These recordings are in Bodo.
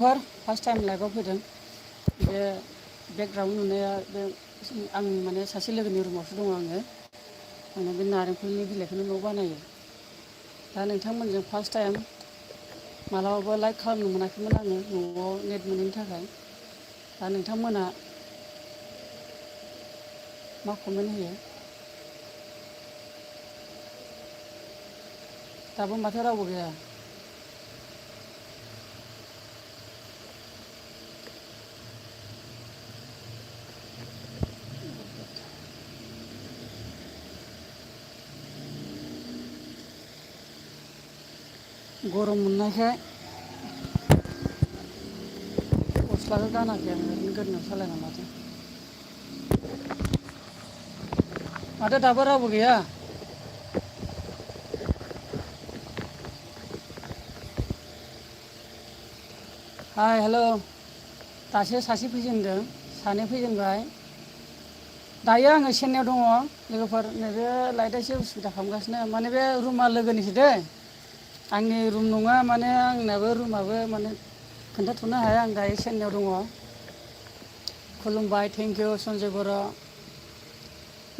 फार्स्ट टाइम लाइभआव फैदों बे बेकग्राउन्ड नुनाया बे आंनि माने सासे लोगोनि रुमावसो दङ आङो माने बे नारेंखलनि बिलाइखौनो न' बानायो दा नोंथांमोनजों फार्स्ट टाइम मालाबाबो लाइक खालामनो मोनाखैमोन आङो न'आव नेट मोनैनि थाखाय दा नोंथांमोना मा कमेन्ट होयो दाबो माथो रावबो गैया गरम मोननायखाय गस्लाखौ गानाखै आं ओरैनो गोदोनायाव सालायना माथो दाबो रावबो गैया हाय हेल' दासो सासे फैजेनदों सानै फैजेनबाय दायो आङो चेन्नाइआव दङ लोगोफोर नैबे लाइटआ एसे उसुबिदा खालामगासिनो माने बे रुमा लोगोनिसो दै आंनि रुम नङा माने आंनाबो रुमाबो माने खोन्थाथ'नो हाया आं दायो चेन्नाइआव दङ खुलुमबाय थेंक इउ सन्जय बर'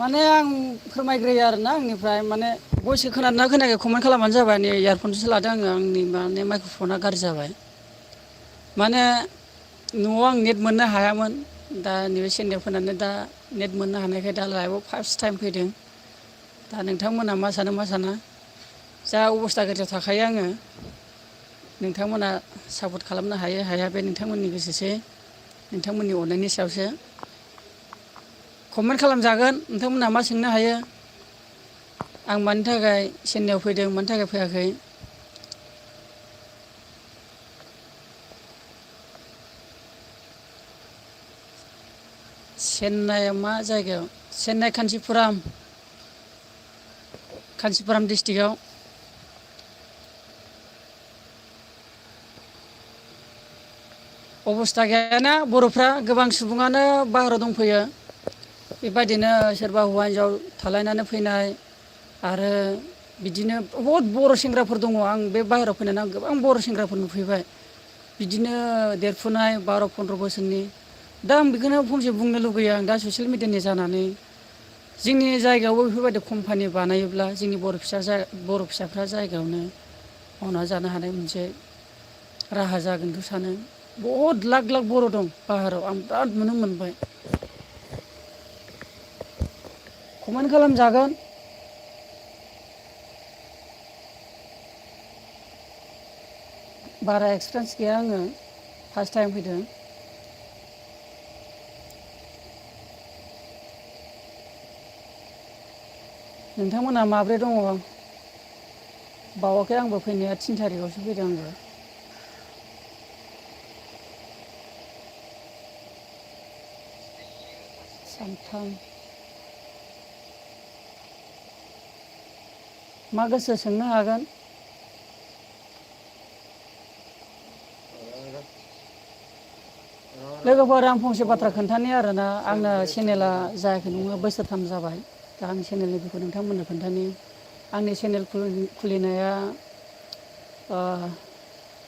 माने आं फोरमायग्रोयो आरोना आंनिफ्राय माने भइसखौ खोनादोंना खोनायाखै कमेन्ट खालामबानो जाबाय नै इयारफनसो लादों आङो आंनि माने माइक्र'फना गाज्रि जाबाय माने न'आव आं नेट मोननो हायामोन दा नैबे चेन्नाइआव फैनानै दा नेट मोननो हानायखाय दा लाइभआव फार्स्ट टाइम फैदों दा नोंथांमोना मा सानो जा अबस्था गाज्रियाव थाखायो आङो नोंथांमोना सापर्ट खालामनो हायो हाया बे नोंथांमोननि गोसोसै नोंथांमोननि अननायनि सायावसो कमेन्ट खालामजागोन नोंथांमोना मा सोंनो हायो आं मानि थाखाय चेन्नाइआव फैदों मानि थाखाय फैयाखै चेन्नाइआव मा जायगायाव चेन्नाइ कान्चीपुरम डिस्ट्रिक्टआव अबस्था गैयाना बर'फ्रा गोबां सुबुङानो बाहेरायाव दंफैयो बेबायदिनो सोरबा हौवा हिनजाव थालायनानै फैनाय आरो बिदिनो बहुद बर' सेंग्राफोर दङ आं बे बाहेरायाव फैनानै आं गोबां बर' सेंग्राफोर नुफैबाय बिदिनो देरफुनाय 12-15 बोसोरनि दा आं बेखौनो फंसे बुंनो लुगैयो आं दा ससियेल मिडियानि जानानै जोंनि जायगायावबो बेफोरबायदि कम्पानि बानायोब्ला जोंनि बर' फिसाफ्रा जायगायावनो मावना जानो हानाय मोनसे राहा जागोनखौ सानो बहुद लाख बर' दं बाहेरायाव आं बिराद नुनो मोनबाय कमेन्ट खालामजागोन बारा एक्सपिरियेन्स गैया आङो फार्स्ट टाइम फैदों नोंथांमोना माब्रै दङ बावाखै आंबो फैनाया 3 थारिखआवसो फैदों आंबो सानथाम मा गोसो सोंनो हागोन लोगोफोर आं फंसे बाथ्रा खोन्थानि आरोना आंना चेनेला जायाखै नङा बोसोरथाम जाबाय दा आं चेनेलनि बिखौ नोंथांमोननो खोन्थानि आंनि चेनेल खुलिनाया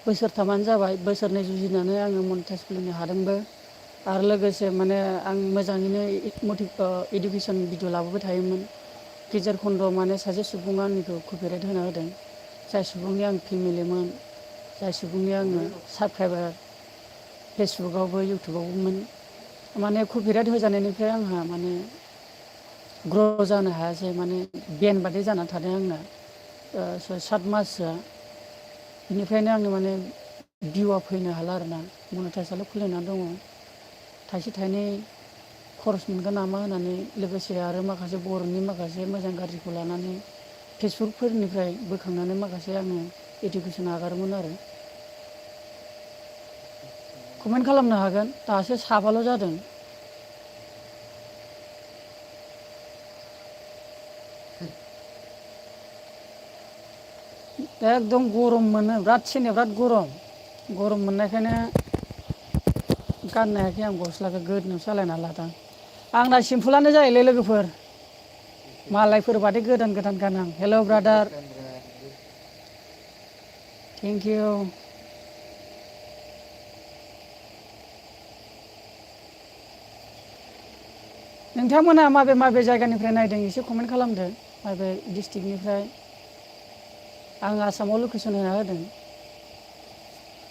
बोसोरथामानो जाबाय बोसोरनै जुजिनानै आङो मनिटाइज खुलिनो हादोंबो आरो लोगोसे माने आं मोजाङैनो इडुकेसन भिडिअ लाबोबाय थायोमोन गेजेर खन्द' माने सासे सुबुङा आंनिखौ कपिराइट होना होदों जाय सुबुंनि आं फेमिलिमोन जाय सुबुंनि आङो साबसक्राइबार फेसबुकआवबो इउटुबावबोमोन माने कपिराइट होजानायनिफ्राय आंहा माने ग्र' जानो हायासै माने बेन बादि जानानै थादों आंना 7 माससोआ बेनिफ्रायनो आंनो माने भिउआ फैनो हाला आरोना मनिटाइजआल' खुलिनानै दङ थाइसे थाइनै खरस मोनगोन नामा होननानै लोगोसे आरो माखासे बर'नि माखासे मोजां गाज्रिखौ लानानै फेसबुकफोरनिफ्राय बोखांनानै माखासे आङो इडुकेसन आगारोमोन आरो कमेन्ट खालामनो हागोन दासो साबाल' जादों एकदम गरम मोनो बिराद चेन्नाइआव बिराद गरम मोननायखायनो गाननो हायाखै आं गस्लाखौ गोदोनायाव सालायना लादों आंना सिम्पोलानो जायोलै लोगोफोर मालायफोर बादि गोदान गाना आं हेल' ब्रादार थेंक इउ नोंथांमोना माबे माबे जायगानिफ्राय नायदों एसे कमेन्ट खालामदो माबे डिस्ट्रिक्टनिफ्राय आं आसामाव लकेसन होना होदों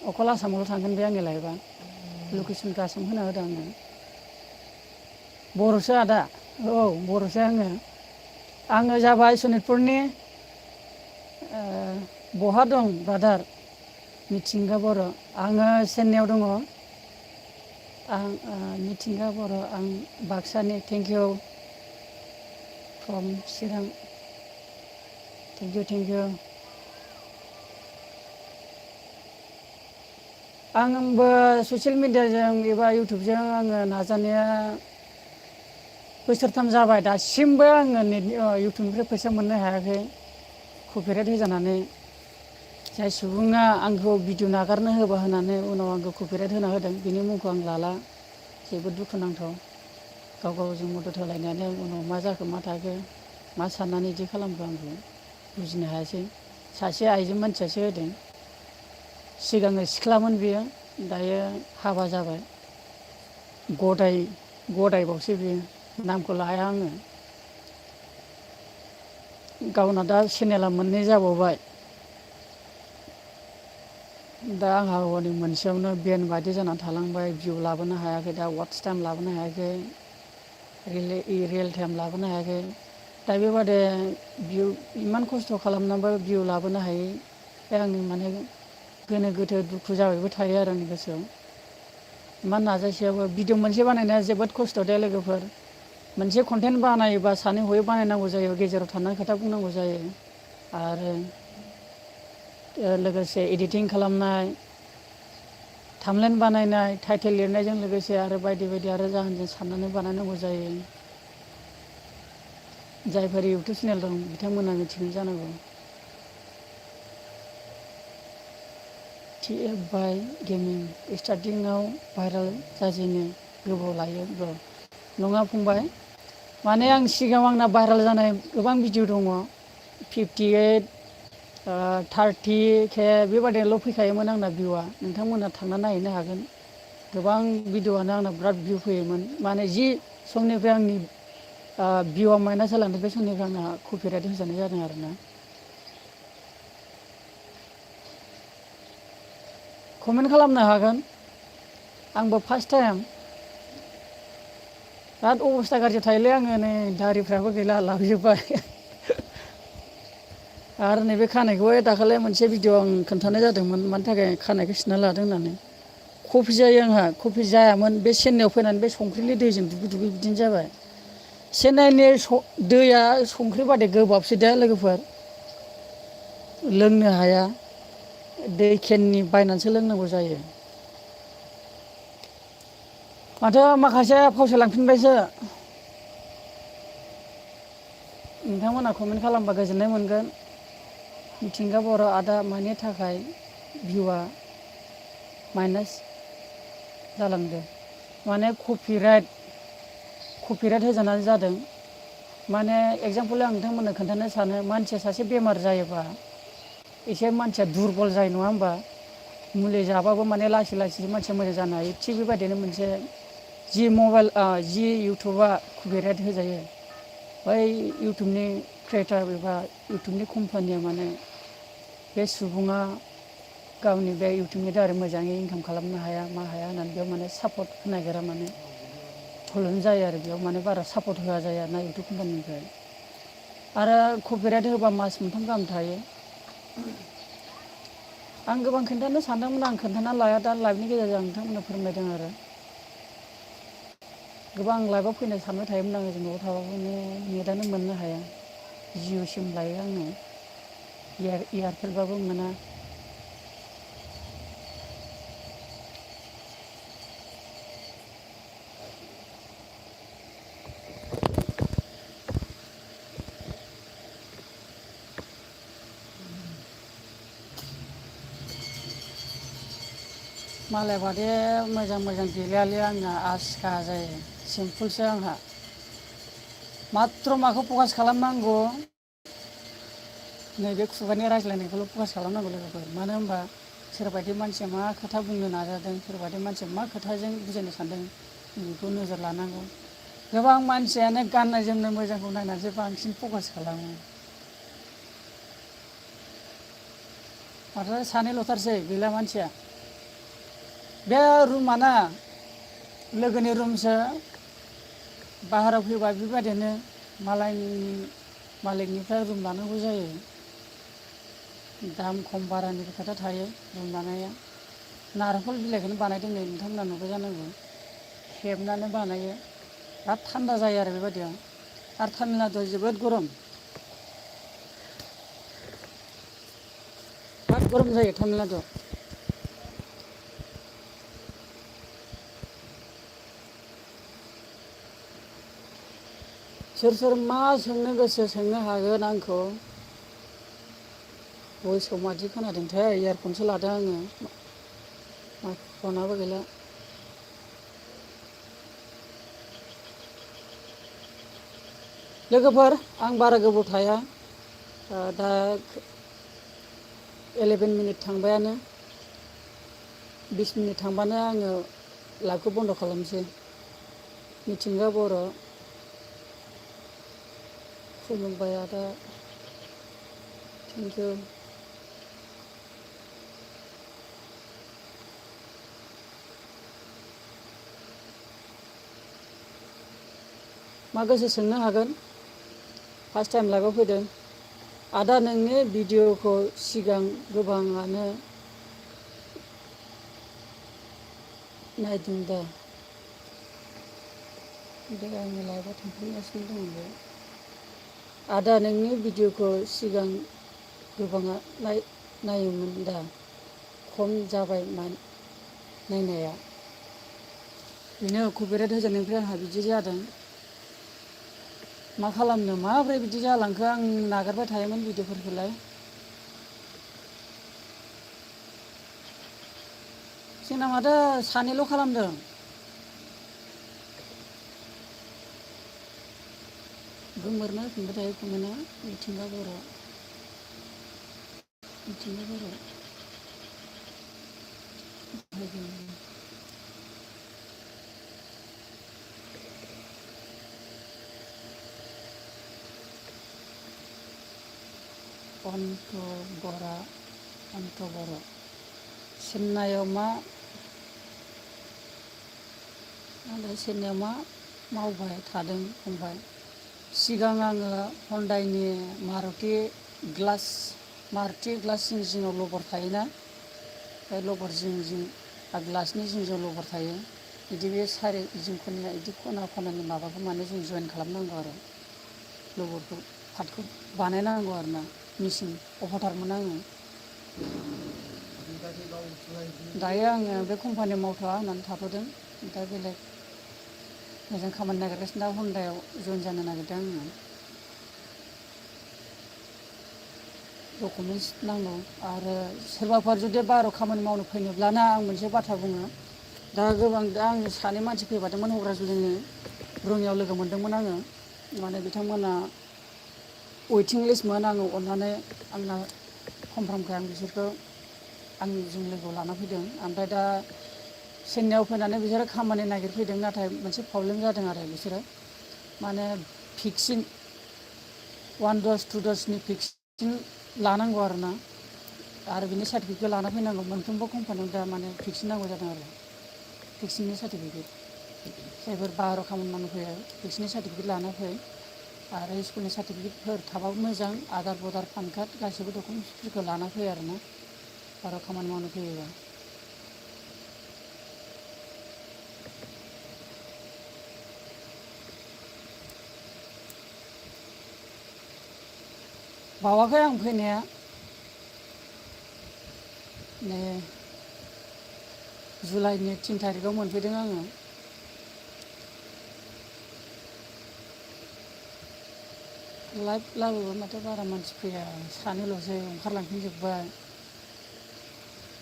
अकल आसामावल' थांगोन बे आंनि लाइफआ लकेसनखौ आसाम होना होदों आङो बर'सो आदा औ बर'सो आङो जाबाय सनितपुरनि बहा दं ब्रादार मिथिंगा बर' आङो चेन्नाइआव दङ आं मिथिंगा बर' आं बाक्सानि thank you from Chirang thank you आंबो ससियेल मिडियाजों एबा इउटुबजों आङो नाजानाया बोसोरथाम जाबाय दासिमबो आङो इउटुबनिफ्राय फैसा मोननो हायाखै कपिराइट होजानानै जाय सुबुङा आंखौ भिडिअ नागारनो होबा होनानै उनाव आंखौ कपिराइट होना होदों बिनि मुंखौ आं लाला जोबोद दुखुनांथाव गाव गावजों मदद होलायनानै उनाव मा जाखो मा थाखो मा साननानै बिदि खालामखो आंखौ बुजिनो हायासै सासे आइजो मानसियासो होदों सिगाङो सिख्लामोन बियो दायो हाबा जाबाय गदायबावसो बियो नामखौ लाया आङो गावना दा चेनेला मोननै जाबावबाय दा आंहा हनै मोनसेयावनो बेन बायदि जानानै थालांबाय भिउ लाबोनो हायाखै दा वाट्स टाइम लाबोनो हायाखै रियेल टाइम लाबोनो हायाखै दा बेबादि भिउ इमान खस्थ' खालामनानैबो भिउ लाबोनो हायै बे आंनि माने गोनो गोथो दुखु जाबायबो थायो आरो आंनि गोसोआव इमान नाजासेयावबो भिडिअ मोनसे बानायनाया जोबोद खस्थ' दे लोगोफोर मोनसे कन्टेन्ट बानायोबा सानै हयै बानायनांगौ जायो गेजेराव थानानै खोथा बुंनांगौ जायो आरो लोगोसे एडिटिं खालामनाय थामलेन बानायनाय टाइटेल लिरनायजों लोगोसे आरो बायदि बायदि आरो जाहोनजों साननानै बानायनांगौ जायो जायफोर इउटुब चेनेल दं बिथांमोना मिथिगौ जानांगौ TF बाय गेमिं स्टार्टिंआव भाइरेल जाजेनो गोबाव लायो ब्र नङा फंबाय माने आं सिगाङाव आंना भाइरेल जानाय गोबां भिडिअ दङ 58 30 के बेबादिल' फैखायोमोन आंना भिउआ नोंथांमोना थांना नायहैनो हागोन गोबां भिडिअआनो आंना बिराद भिउ फैयोमोन माने जि समनिफ्राय आंनि भिउआ माइनास जालांदों बे समनिफ्राय आंना कपिराइट होजानाय जादों आरोना कमेन्ट खालामनो हागोन आंबो फार्स्ट टाइम बिराद अबस्था गाज्रि थायोलै आङो नै दारिफ्राबो गैला लावजोब्बाय आरो नैबे खानायखौबो दाखालि मोनसे भिडिअ आं खोन्थानाय जादोंमोन मानि थाखाय खानायखौ सिनना लादों होननानै कफि जायो आंहा कफि जायामोन बे चेन्नाइआव फैनानै बे संख्रिनि दैजों दुगै दुगै बिदिनो जाबाय चेन्नाइनि दैया संख्रि बादि गोबाबसो दे लोगोफोर लोंनो हाया दै केननि बायनानैसो लोंनांगौ जायो माथो माखासे फावसायलांफिनबायसो नोंथांमोना कमेन्ट खालामबा गोजोननाय मोनगोन मिथिंगा बर' आदा मानि थाखाय भिउआ माइनास जालांदों माने कपिराइट होजानानै जादों माने एगजामपोल आं नोंथांमोननो खोन्थानो सानो मानसिया सासे बेमार जायोबा एसे मानसिया दुरबल जायो नङा होमबा मुलि जाबाबो माने लासै लासै मानसिया मोजां जानो हायो थिग बेबायदिनो मोनसे जि इउटुबा कपिराइट होजायो बै इउटुबनि क्रियेटार एबा इउटुबनि कम्पानिया माने बे सुबुङा गावनि बे इउटुबनि दारै मोजाङै इनकाम खालामनो हाया मा हाया होननानै बेयाव माने सापर्ट होनो नागिरा माने प्रब्लेम जायो आरो बेयाव माने बारा सापर्ट होआ जायो आरोना इउटुब कम्पानिनिफ्राय आरो कपिराइट होबा मास मोनथाम गाहाम थायो आं गोबां खोन्थानो सानदोंमोन आं खोन्थाना लाया दा लाइभनि गेजेरजों आं नोंथांमोननो फोरमायदों आरो गोबां लाइभआव फैनो सानबाय थायोमोन आङो न'आव थाबाबो नेटआनो मोननो हाया जिअ सिम लायो आङो एयारटेलबाबो मोना मालाय बादि मोजां गैलायालै आंना आसिखा जायो सिम्पोलसो आंहा मात्र माखौ फकास खालामनांगौ नैबे खुगानि रायज्लायनायखौल' फकास खालामनांगौ लोगोफोर मानो होनबा सोरबायदि मानसिया मा खोथा बुंनो नाजादों सोरबायदि मानसिया मा खोथाजों बुजायनो सानदों बेखौ नोजोर लानांगौ गोबां मानसियानो गाननाय जोमनाय मोजांखौ नायनानैसो बांसिन फकास खालामो। माथो सानैल'थारसै गैला मानसिया। बे रुमाना लोगोनि रुमसो बाहेरायाव फैबा बेबायदिनो मालिकनिफ्राय रुम लानांगौ जायो। दाम खम बारानि खोथा थायो रुम लानाया। नारेंखल बिलाइखौनो बानायदों नै नोंथांमोना नुबाय जानांगौ। हेबनानै बानायो बिराद थान्दा जायो आरो बेबायदियाव। आरो तामिलनाडुआव जोबोद गरम। बिराद गरम जायो तामिलनाडुआव। सोर मा सोंनो गोसो सोंनो हागोन आंखौ। भइसखौ मादि खोनादोंथाय इयारफनसो लादों आङो। फनाबो गैला। लोगोफोर आं बारा गोबाव थाया। दा 11 मिनिट थांबायानो। 20 मिनिट थांबानो आङो लाइभखौ बन्द' खालामसै। मिथिंगा बर' खुलुमबाय आदा थेंकिउ। मा गोसो सोंनो हागोन। फार्स्ट टाइम लाइभआव फैदों। आदा नोंनि भिडिअ'खौ सिगां गोबाङानो नायदों दा। दे आंनि लाइभआव थांफिनगासिनो दङ बे। आदा नोंनि भिडिअ'खौ सिगां गोबाङा नायोमोन दा खम जाबाय नायनाया। बेनो कपिराइट होजानायनिफ्राय आंहा बिदि जादों। मा खालामनो माब्रै बिदि जालांखो आं नागारबाय थायोमोन भिडिअ'फोरखौलाय। जोंना माथो सानैल' खालामदों। गोमोरना होफिनबाय थायो कमेन्टआ मिथिंगा बर'। मिथिंगा बर'। अन्त बर' चेन्नाइआव मा मावबाय थादों फंबाय? सिगां आङो हन्डाइनि मारुति ग्लास जिं जिङाव लबर थायोना, बे लबर जिं जिं ग्लासनि जिं जिं लबर थायो। बिदि बे जिं बिदि खना खनानि माबाखौ माने जों जइन खालामनांगौ आरो। लबरखौ पार्टखौ बानायनांगौ आरो ना। मेचिन अपारेटरमोन आङो। दायो आङो बे कम्पानियाव मावथ'वा होननानै थाथ'दों। दा बेलेग मोजां खामानि नागिरगासिनो। दा हन्डायाव जइन जानो नागिरदों आङो। डकुमेन्टस नांगौ आरो सोरबाफोर जुदि बाहेरायाव खामानि मावनो फैनोब्लाना आं मोनसे बाथ्रा बुङो। दा आं सानै मानसि फैफादोंमोन हग्राजुलिनि रङियाव लोगो मोनदोंमोन आङो। माने बिथांमोना वेटिं लिस्टमोन। आङो अननानै आंना कमफ्रामखाय आं बिसोरखौ आंजों लोगोआव लाना फैदों। ओमफ्राय दा चेन्नाइआव फैनानै बिसोरो खामानि नागिरफैदों। नाथाय मोनसे प्रब्लेम जादों आरो बिसोरो माने भेक्सिन 1 द'ज 2 द'जनि भेक्सिन लानांगौ आरोना। आरो बिनि सार्टिफिकेट लाना फैनांगौ। मोनफ्रोमबो कम्पानियाव दा माने भेक्सिन नांगौ जादों आरो। भेक्सिननि सार्टिफिकेट जायफोर बाहेरायाव खामानि मावनो फैयो भेक्सिननि सार्टिफिकेट लाना फै। आरो स्कुलनि सार्टिफिकेटफोर थाबाबो मोजां। आधार पान कार्ड गासैबो डकुमेन्टसफोरखौ लाना फै आरोना बाहेरायाव खामानि मावनो फैयोबा। बावाखै आं फैनाया। जुलाइनि 3 थारिखआव मोनफैदों आङो। लाइभ लाबोबा माथो बारा मानसि फैया। सानैल'सो ओंखारलांफिनजोब्बाय।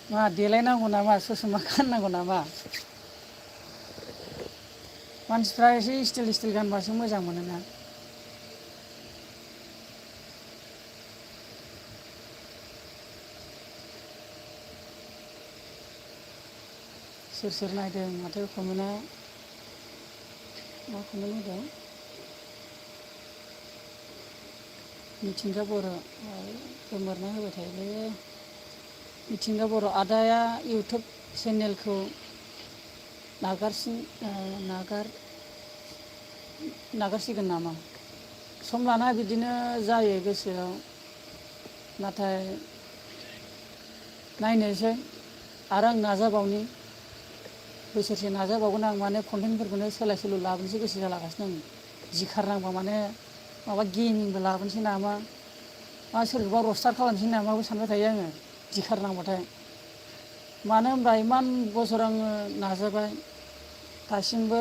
मा देलायनांगौ नामा? ससमा गाननांगौ नामा? मानसिफ्रा एसे स्टाइल गानबासो मोजां मोनोना। सोर नायदों माथो कमेन्टआ मा कमेन्ट होदों मिथिंगा बर' गोमोरना होबाय थायोलै मिथिंगा बर' आदाया इउटुब चेनेलखौ नागारसिगोन नामा सम लाना बिदिनो जायो गोसोआव नाथाय नायनोसै आरो आं नाजाबावनि बोसोरसे नाजाबावगोन आं माने कन्टेन्टफोरखौनो सोलाय सोल' लाबोनोसो गोसो जालागासिनो आं जिखारनांबा माने माबा गेमिंबो लाबोनोसै नामा मा सोरखौबा रस्टार खालामनोसै नामाबो सानबाय थायो आङो जिखारनांबाथाय मानो होनबा इमान बोसोर आङो नाजाबाय दासिमबो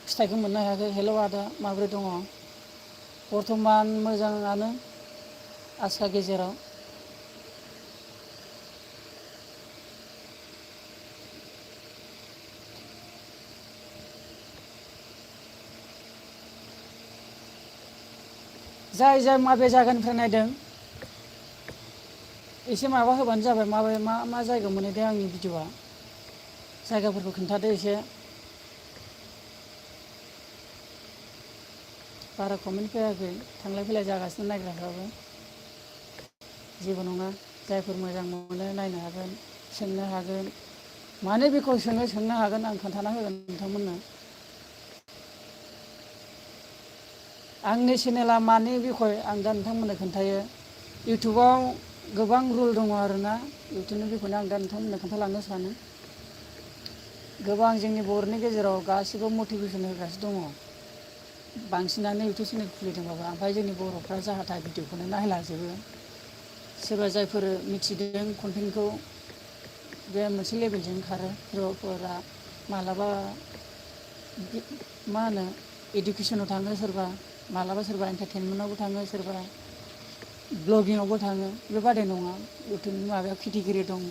फिथाइखौ मोननो हायाखै हेलौ आदा माबोरै दङ बर्थमान मोजाङानो आसा गेजेराव जाय माबे जायगानिफ्राय नायदों एसे माबा होबानो जाबाय मा जायगायाव मोनहैदों आंनि भिडिअआ जायगाफोरखौ खोन्थादो एसे बारा कमेन्ट फैयाखै थांलाय फैलाय जागासिनो नायग्राफ्राबो जेबो नङा जायफोर मोजां मोनो नायनो हागोन सोंनो हागोन मानो बेखौ सोंनो हागोन आं खोन्थाना होगोन नोंथांमोननो आंनि चेनेला मानि बिखय आं दा नोंथांमोननो खोन्थायो इउटुबाव गोबां रुल दङ आरोना इउटुबनि बिखयनो आं दा नोंथांमोननो खोन्थालांनो सानो गोबां जोंनि बर'नि गेजेराव गासिबो मटिभेसन होगासिनो दङ बांसिनानो इउटुब चेनेल खुलिदोंबाबो ओमफ्राय जोंनि बर'फ्रा जाहाथा भिडिअखौनो नायलाजोबो सोरबा जायफोर मिथिदों कन्टेन्टखौ बे मोनसे लेभेलजों खारो हिर'फोरा मालाबा मा होनो इडुकेसनाव थाङो सोरबा मालाबा सोरबा एन्टारटेनमेन्टआवबो थाङो सोरबा ब्लगिंआवबो थाङो बेबादि नङा इउटुबनि माबायाव केटेगरि दं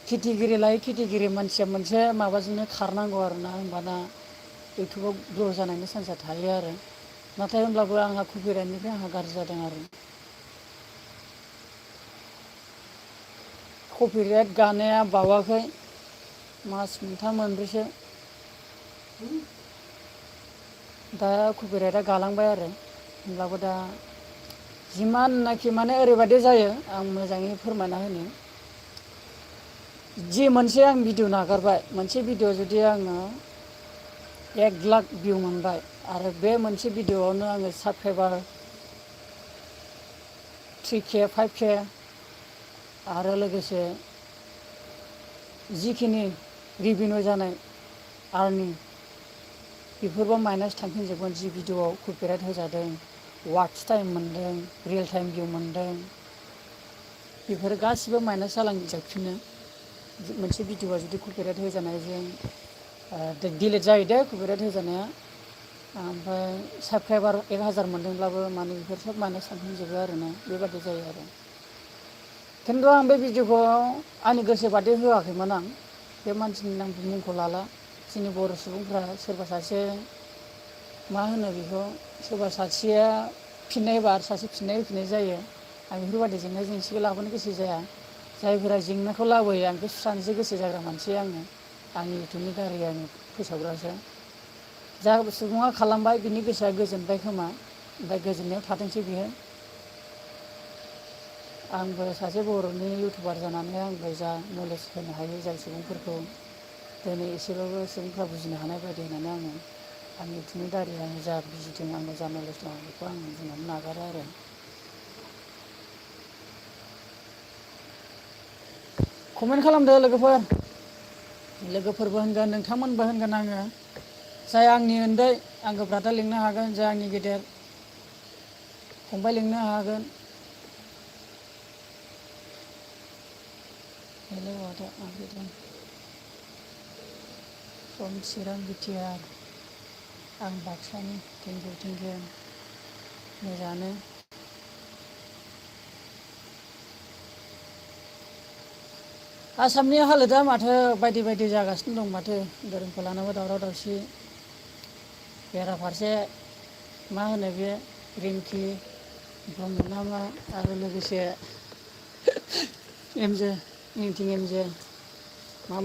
केटेगरि लायै केटेगरि मानसिया मोनसे माबाजोंनो खारनांगौ आरोना होमबाना इउटुबाव ग्र' जानायनि चान्सआ थायो आरो नाथाय होमब्लाबो आंहा कपिराइटनिफ्राय आंहा गाज्रि जादों आरो कपिराइट गानाया बावाखै मास मोनथाम मोनब्रैसो दा कपिराइटआ गालांबाय आरो होमब्लाबो दा जिमाननाखि माने ओरैबायदि जायो आं मोजाङै फोरमायना होनो जि मोनसे आं भिडिअ नागारबाय मोनसे भिडिअ जुदि आङो 1 लाख भिउ मोनबाय आरो बे मोनसे भिडिअआवनो आङो साबस्क्राइबार 3K 5K आरो लोगोसे जिखिनि रिभिनिउ जानाय आर्निं बेफोरबो माइनास थांफिनजोबगोन जि भिडिअआव कपिराइट होजादों वाट्च टाइम मोनदों रियेल टाइम भिउ मोनदों बेफोर गासिबो माइनास जालांजोबफिनो मोनसे भिडिअआ जुदि कपिराइट होजानायजों डिलिट जायो दे कपिराइट होजानाया ओमफ्राय साबस्क्राइबार 1000 मोनदोंब्लाबो माने बेफोर सब माइनास थांफिनजोबो आरोना बेबादि जायो आरो खिन्थु आं बे भिडिअखौ आंनि गोसो बादि होआखैमोन आं बे मानसिनि मुंखौ लाला जोंनि बर' सुबुंफ्रा सोरबा सासे मा होनो बेखौ सोरबा सासेया फिननाय होबा आरो सासे फिननाय होफिननाय जायो आं बेफोरबायदि जेंना जेंसिखौ लाबोनो गोसो जाया जायफोरा जेंनाखौ लाबोयो आं बेखौ सुस्रानोसो गोसो जाग्रा मानसि आङो आंनि इउटुबनि दारै आङो फोसावग्रासो जा सुबुङा खालामबाय बिनि गोसोआ गोजोनबाय खोमा ओमफ्राय गोजोननायाव थाथोंसै बियो आंबो सासे बर'नि इउटुबार जानानै आंबो जा नलेज होनो हायो जाय सुबुंफोरखौ दिनै एसेबाबो सुबुंफ्रा बुजिनो हानाय बायदि होननानै आङो आंनि इउटुबनि दारै आङो जा बुजिदों आङो जा नलेज दं बेखौ आं बुंनानै नागारो आरो कमेन्ट खालामदो लोगोफोरबो होनगोन नोंथांमोनबो होनगोन आङो जाय आंनि उन्दै आंखौ ब्रादार लिंनो हागोन जाय आंनि गेदेर फंबाय लिंनो हागोन हेलौ आदा माबोरै फ्रम चिरां बिटिआर आं बाक्सानि थेंकिउ मोजाङानो आसामनि हालोदा माथो बायदि बायदि जागासिनो दं माथो धोरोमखौ लानानै दावराव दावसि बेराफारसे मा होनो बे रिंकि ब्रह्म नामा आरो लोगोसे एमजे एमजे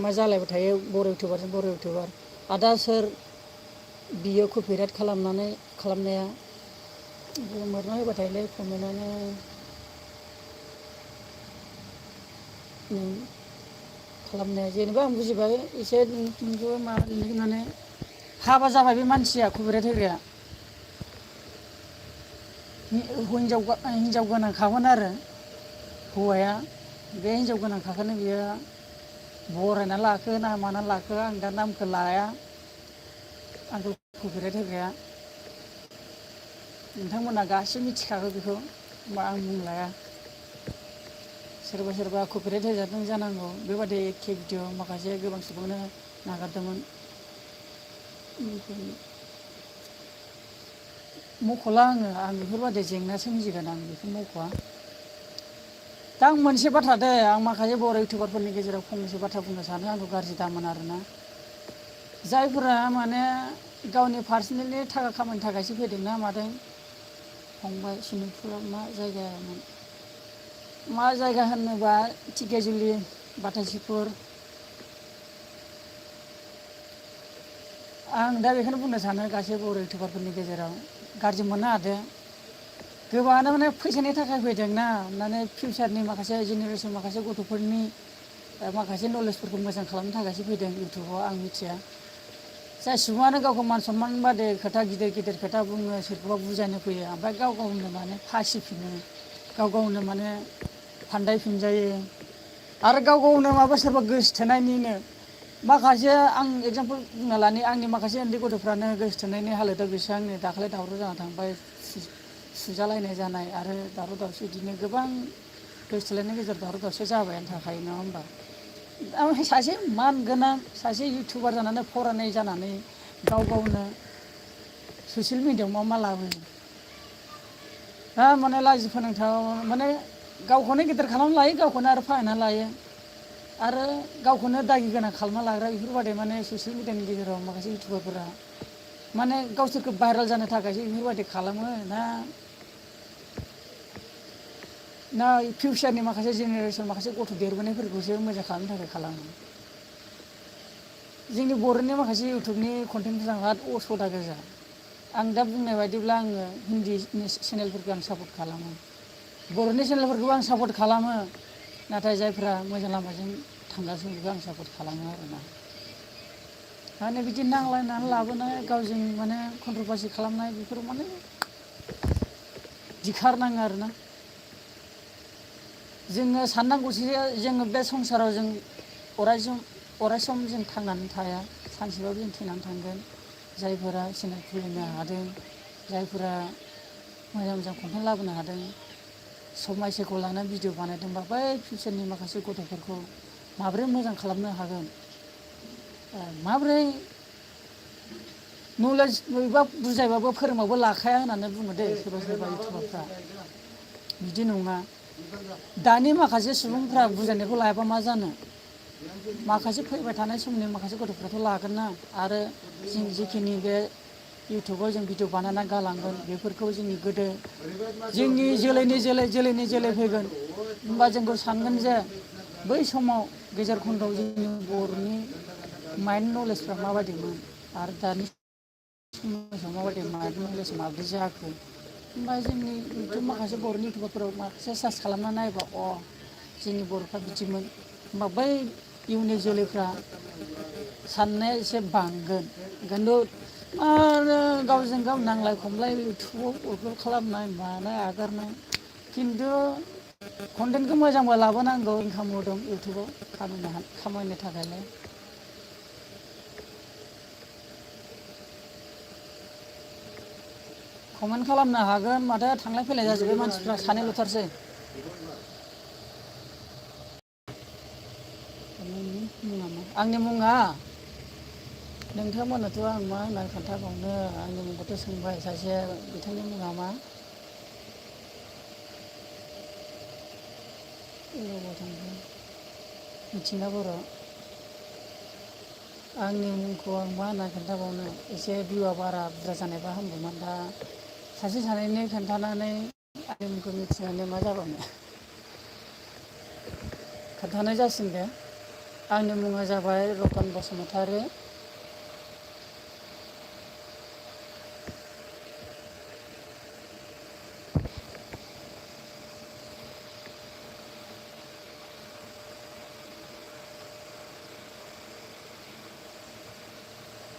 मा जालायबाय थायो बर' इउटुबारजों बर' इउटुबार आदा सोर बियो कपिराइट खालामनाया गोमोरना होबाथायलाय कमेन्टआनो नों खालामनाया जेनेबा आं बुजिबाय एसे नोंखौ माने हाबा जाबाय बे मानसिया कपिराइट होग्राया हिनजाव गोनांखामोन आरो हौवाया बे हिनजाव गोनांखाखौनो बियो बरायना लाखो ना माना लाखो आं दा नामखौ लाया आंखौ कपिराइट होग्राया नोंथांमोना गासिबो मिथिखागौ बेखौ होमबा आं मुं लाया सोरबा कपिराइट होजादों जानांगौ बेबादि एखे भिडिअ माखासे गोबां सुबुंनो नागारदोंमोन मख'ला आं बेफोरबादि जेंना सोमजिगोन आं बेखौ मख'आ दा आं मोनसे बाथ्रा दे आं माखासे बर' इउटुबारफोरनि गेजेराव फंनैसो बाथ्रा बुंनो सानो आंखौ गाज्रि दामोन आरोना जायफोरा माने गावनि पार्सनेलि थाखा खामायनो थाखायसो फैदोंना मादों फंबाय सिनिफुराव मा जायगा होनोबा टिकेजुलि बाथासिफुर आं दा बेखौनो बुंनो सानो गासैबो बर' इउटुबारफोरनि गेजेराव गाज्रि मोननो हादों गोबाङानो माने फैसानि थाखाय फैदोंना माने फिउचारनि माखासे जेनेरेसन माखासे गथ'फोरनि माखासे नलेजफोरखौ मोजां खालामनो थाखायसो फैदों इउटुबाव आं मिथिया जाय सुबुङानो गावखौ मान सनमान बादि खोथा गिदिर खोथा बुङो सोरखौबा बुजायनो फैयो ओमफ्राय गावनो माने फासिफिनो गावनो माने फान्दायफिनजायो आरो गावनो माबा सोरबा गोसोथोनायनिनो माखासे आं एगजामपोल बुंना लानि आंनि माखासे उन्दै गथ'फ्रानो गोसोथोनायनि हालोदाव बिसोर आंनि दाखालि दावराव जाना थांबाय सुजालायनाय जानाय आरो दावराव दावसि बिदिनो गोबां गोसोथोलायनायनि गेजेराव दावराव दावसि जाबायानो थाखायो नङा होमबा सासे मान गोनां सासे इउटुबार जानानै फरायनाय जानानै गावनो ससियेल मिडियायाव मा लाबोयो दा माने लाजि फोनांथाव माने गावखौनो गेदेर खालामना लायो गावखौनो आरो फाहायना लायो आरो गावखौनो दागि गोनां खालामना लाग्रा बेफोरबायदि माने ससियेल मिडियानि गेजेराव माखासे इउटुबारफोरा माने गावसोरखौ भाइरेल जानो थाखायसो बेफोरबायदि खालामो ना फिउचारनि माखासे जेनेरेसन माखासे गथ' देरबोनायफोरखौसो मोजां खालामनो थाखाय खालामो जोंनि बर'नि माखासे इउटुबनि कन्टेन्टफोरा बिराद असदा गोजा आं दा बुंनाय बायदिब्ला आङो हिन्दी चेनेलफोरखौ आं सापर्ट खालामो बर'नि चेनेलफोरखौबो आं सापर्ट खालामो नाथाय जायफ्रा मोजां लामाजों थांगासिनो बेखौ आं सापर्ट खालामो आरोना माने बिदि नांलायनानै लाबोनाय गावजों माने कन्ट्रभार्सि खालामनाय बेफोर माने दिखारनाङो आरोना जोङो साननांगौसो जोङो बे संसाराव जों अरायसम जों थांनानै थाया सानसेबाबो जों थैनानै थांगोन जायफोरा चेनेल खुलिनो हादों जायफोरा मोजां कन्टेन्ट लाबोनो हादों समायसाखौ लानानै भिडिअ बानायदोंबा बै फिउचारनि माखासे गथ'फोरखौ माबोरै मोजां खालामनो हागोन माबोरै नलेज बबेबा बुजायबाबो फोरोंबाबो लाखाया होननानै बुङो दे सोरबा इउटुबारफ्रा बिदि नङा दानि माखासे सुबुंफ्रा बुजायनायखौ लायाबा मा जानो माखासे फैबाय थानाय समनि माखासे गथ'फ्राथ' लागोन ना आरो जों जिखिनि बे इउटुबाव जों भिडिअ बानायना गालांगोन बेफोरखौ जोंनि गोदो जोंनि जोलैनि जोलै फैगोन होमबा जोंखौ सानगोन जे बै समाव गेजेर खन्दआव जोंनि बर'नि माइन्ड नलेजफ्रा माबायदिमोन आरो दानि समाजाव माबायदि माइन्ड नलेज माबोरै जाखो होमबा जोंनि इउटुब माखासे बर'नि इउटुबारफोराव माखासे सार्च खालामना नायबा जोंनि बर'फ्रा बिदिमोन होमबा बै इयुननि जोलैफ्रा साननाया एसे बांगोन खिन्थु गावजों गाव नांलाय खमलाय इउटुबाव आपल'ड खालामनाय मानाय आगारनाय खिन्थु कन्टेन्टखौ मोजांबा लाबोनांगौ इनकामबो दं इउटुबाव खामायनो थाखायलाय कमेन्ट खालामनो हागोन माथो थांलाय फैलाय जाजोब्बाय मानसिफ्रा सानैल'थारसै आंनि मुङा नोंथांमोनाथ' आं मा होननानै खोन्थाबावनो आंनि मुंखौथ' सोंबाय सासे बिथांनि मुङा मा मिथिना बर' आंनि मुंखौ आं मा होनना खोन्थाबावनो एसे भिउआ बारा बुरजा जानायबा हामगौमोन दा सासे सानैनि खोन्थानानै आंनि मुंखौ मिथिनानै मा जाबावनो खोन्थानाय जासिगोन दे आंनि मुङा जाबाय रतन बसुमतारी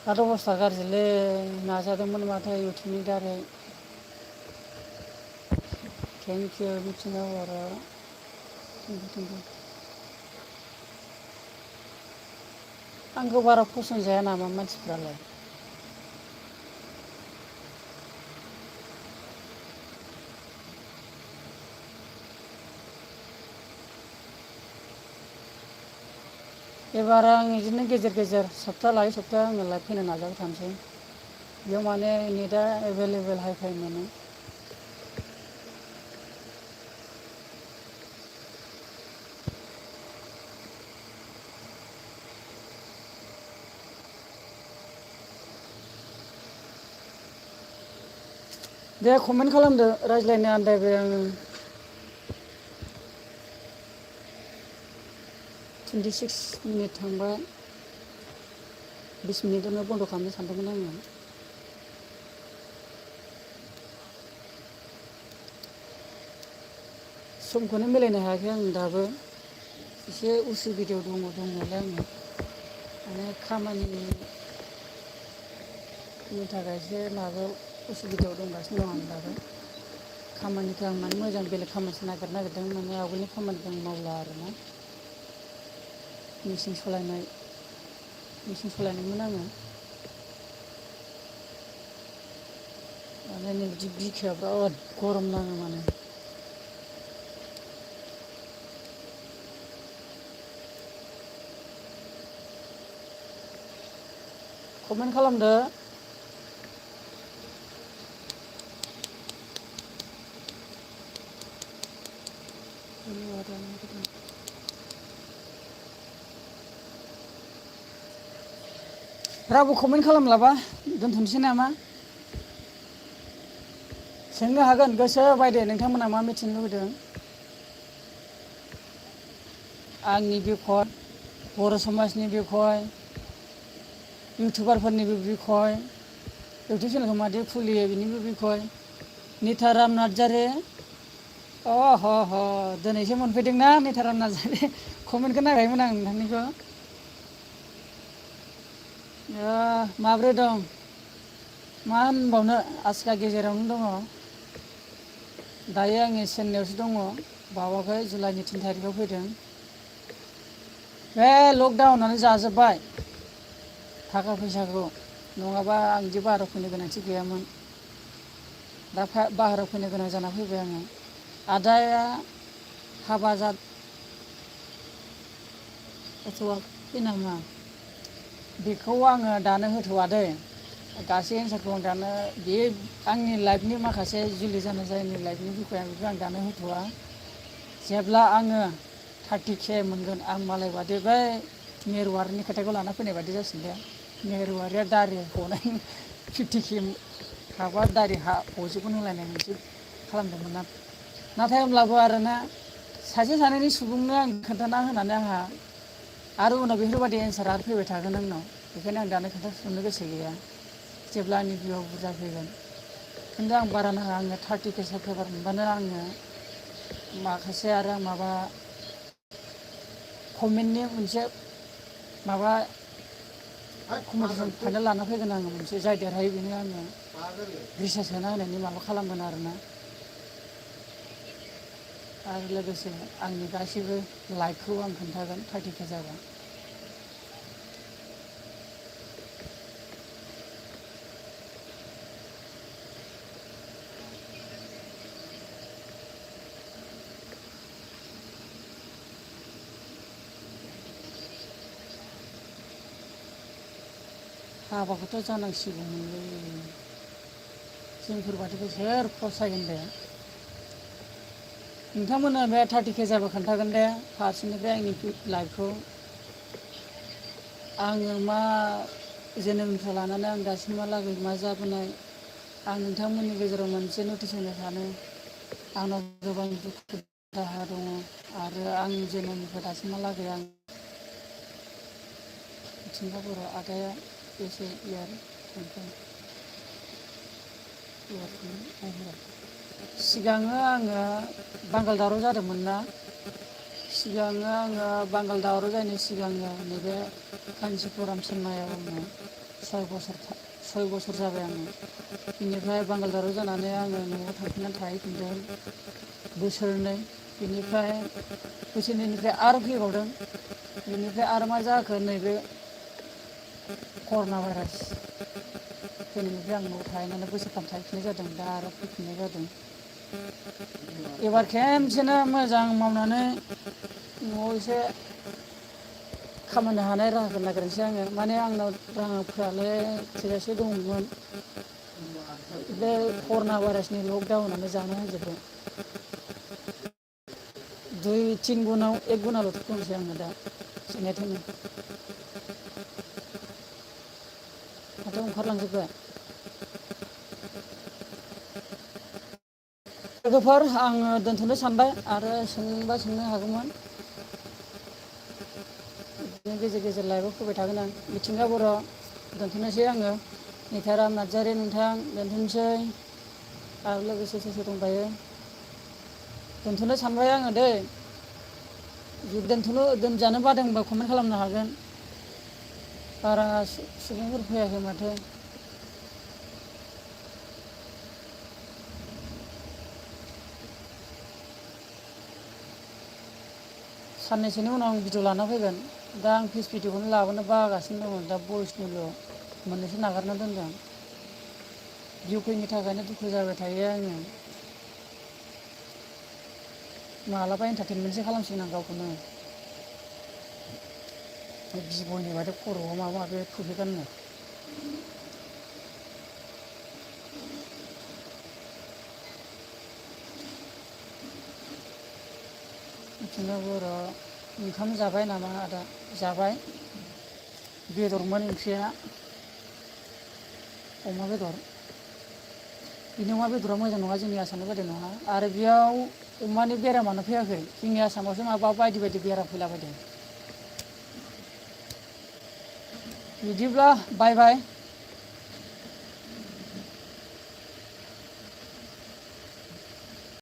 दाथ' अबस्था गाज्रिलै नाजादोंमोन माथो इउटुबनि दारै थेंक इउ मिथिना हरो थेंक इउ आंखौ बारा फसन जाया नामा मानसिफ्रालाय एबार आं बिदिनो गेजेर गेजेर सप्ता लायै सप्ता आङो लाइभ फैनो नाजाबाय थानोसै बेयाव माने नेटआ एभेलेबेल हाइफाइ मोनो दे कमेन्ट खालामदो रायज्लायनो आन्दायबाय आङो 26 मिनिट थांबाय 20 मिनिटआवनो बन्द' खालामनो सानदोंमोन आङो समखौनो मिलायनो हायाखै आं दाबो एसे उसुबिदायाव दंनायालाय आङो माने खामानिनि थाखाय एसे माबायाव उसुबिदायाव दंगासिनो दं आं दाबो खामानिखौ आं माने मोजां बेलेग खामानिसो नागिरदों माने आवगोलनि खामानिखौ आं मावला आरोना मेचिन सालायनायमोन आङो माने नै बिदि बिखायाव बिराद गरम नाङो माने कमेन्ट खालामदो रावबो कमेन्ट खालामलाबा दोनथ'नोसै नामा सोंनो हागोन गोसो बायदि नोंथांमोना मा मिथिनो लुबैदों आंनि बिखय बर' समाजनि बिखय इउटुबारफोरनिबो बिखय इउटुब चेनेलखौ मादि खुलियो बिनिबो बिखय निताराम नार्जारि ह दिनैसो मोनफैदोंना निताराम नार्जारि कमेन्टखौ नायबायमोन आं नोंथांनिखौ माब्रै दं मा होनबावनो आसिका गेजेरावनो दङ दायो आङो चेन्नाइआवसो दङ बावाखै जुलाइनि 3 थारिखआव फैदों बे लकडाउनानो जाजोब्बाय थाखा फैसाखौ नङाबा आं बिदि बाहेरायाव फैनो गोनांथि गैयामोन दा बाहेरायाव फैनो गोनां जाना फैबाय आङो आदाया हाबा जाथ'वाखै नामा बेखौ आङो दानो होथ'वा दे गासै एन्सारखौ आं दानो बे आंनि लाइफनि माखासे जुलि जानाय जायैनि लाइफनि बिखय आं बेखौ आं दानो होथ'वा जेब्ला आङो 30K मोनगोन आं मालाय बादि बै नेरवारनि खोथाखौ लाना फैनाय बादि जासिगोन दे नेरवारिया दारि हनाय 50K हाबा दारि हजोबगोन होनलायनाय मोनसे खालामदोंमोन ना नाथाय होमब्लाबो आरोना सासे सानैनि सुबुंनो आं खोन्थाना होनानै आंहा आरो उनाव बेफोरबायदि एन्सार आरो फैबाय थागोन आंनाव बेखायनो आं दानो खोन्थाफिननो गोसो गैया जेब्ला आंनि भिउआव बुरजा फैगोन खिन्थु आं बारा नाङा आंनो 30K साबस्क्राइबार मोनबानो आङो माखासे आरो आं माबा कमेन्टनि मोनसे माबा कम्पिटिसन फाइनाल लाना फैगोन आङो मोनसे जाय देरहायो बेनो आङो रिसार्च होना होनायनि माबा खालामगोन आरोना आरो लोगोसे आंनि गासैबो लाइफखौ आं खोन्थागोन 30K जाबा हाबाखौथ' जानांसिगौमोनलै जोंफोरबादिखौ सोर फसायगोन दे नोंथांमोना बे 30K जाबा खोन्थागोन दे फारसेनिफ्राय आंनि लाइफखौ आङो मा जोनोमनिफ्राय लानानै आं दासिमहालागै मा जाबोनाय आं नोंथांमोननि गेजेराव मोनसे नटिस होनो सानो आंनाव गोबां दुखु दाहा दङ आरो आं जोनोमनिफ्राय दासिमहालागै आं मिथिंगा बर' आदाया बेसे इयार सिगाङो आङो बांगाल दावराव जादोंमोन ना सिगाङो आङो बांगाल दावराव जानायनि सिगाङो नैबे कान्चिपुराम चेन्नाइआव आङो सय बोसोर जाबाय आङो बिनिफ्राय बांगालदाराव जानानै आङो न'आव थांफिननानै थाहैफिनदों बोसोरनै बिनिफ्राय बोसोरनैनिफ्राय आरो फैबावदों बिनिफ्राय आरो मा जाखो नैबे कर'ना भाइरास फैनायनिफ्राय आं न'आव थाहैनानै बोसोरथाम थाहैफिननाय जादों दा आरो फैफिननाय जादों एबार खेमसेनो मोजां मावनानै न'आव एसे खामायनो हानाय राहाखौ नागिरनोसै आङो माने आंनाव रांफोरालाय थोजासे दंमोन बे कर'ना भाइरासनि लकडाउनानो जाना होजोबबाय 2-3 गुनाव 1 गुनाल' दंसै आङो दा जेने थेने हाथायाव ओंखारलांजोब्बाय लोगोफोर आङो दोनथ'नो सानबाय आरो सोंबा सोंनो हागौमोन बिदिनो गेजेर गेजेर लाइभआव फैबाय थागोन आं मिथिंगा बर' दोनथ'नोसै आङो निताराम नार्जारि नोंथां दोनथ'नोसै आरो लोगोसे सोर सोर दंबायो दोनथ'नो सानबाय आङो दै दोनजानो बादोंबा कमेन्ट खालामनो हागोन बारा सुबुंफोर फैयाखै माथो साननैसोनि उनाव आं भिडिअ लाना फैगोन दा आं फिस भिडिअखौनो लाबोनो बागासिनो दङ दा भइसनिल' मोननैसो नागारना दोनदों भिउ फैयिनि थाखायनो दुखु जाबाय थायो आङो मालाबा एन्टारटेनमेन्टसो खालामसिगोन आं गावखौनो बिबयनि बादै खर'आव माबा माबि फुफैगाननो मिथिंगा बर' ओंखाम जाबाय नामा आदा जाबाय बेदरमोन ओंख्रिया अमा बेदर बिनि अमा बेदरा मोजां नङा जोंनि आसामनि बायदि नङा आरो बेयाव अमानि बेरामानो फैयाखै जोंनि आसामावसो माबा बायदि बायदि बेराम फैलाबायदों बिदिब्ला बाय बाय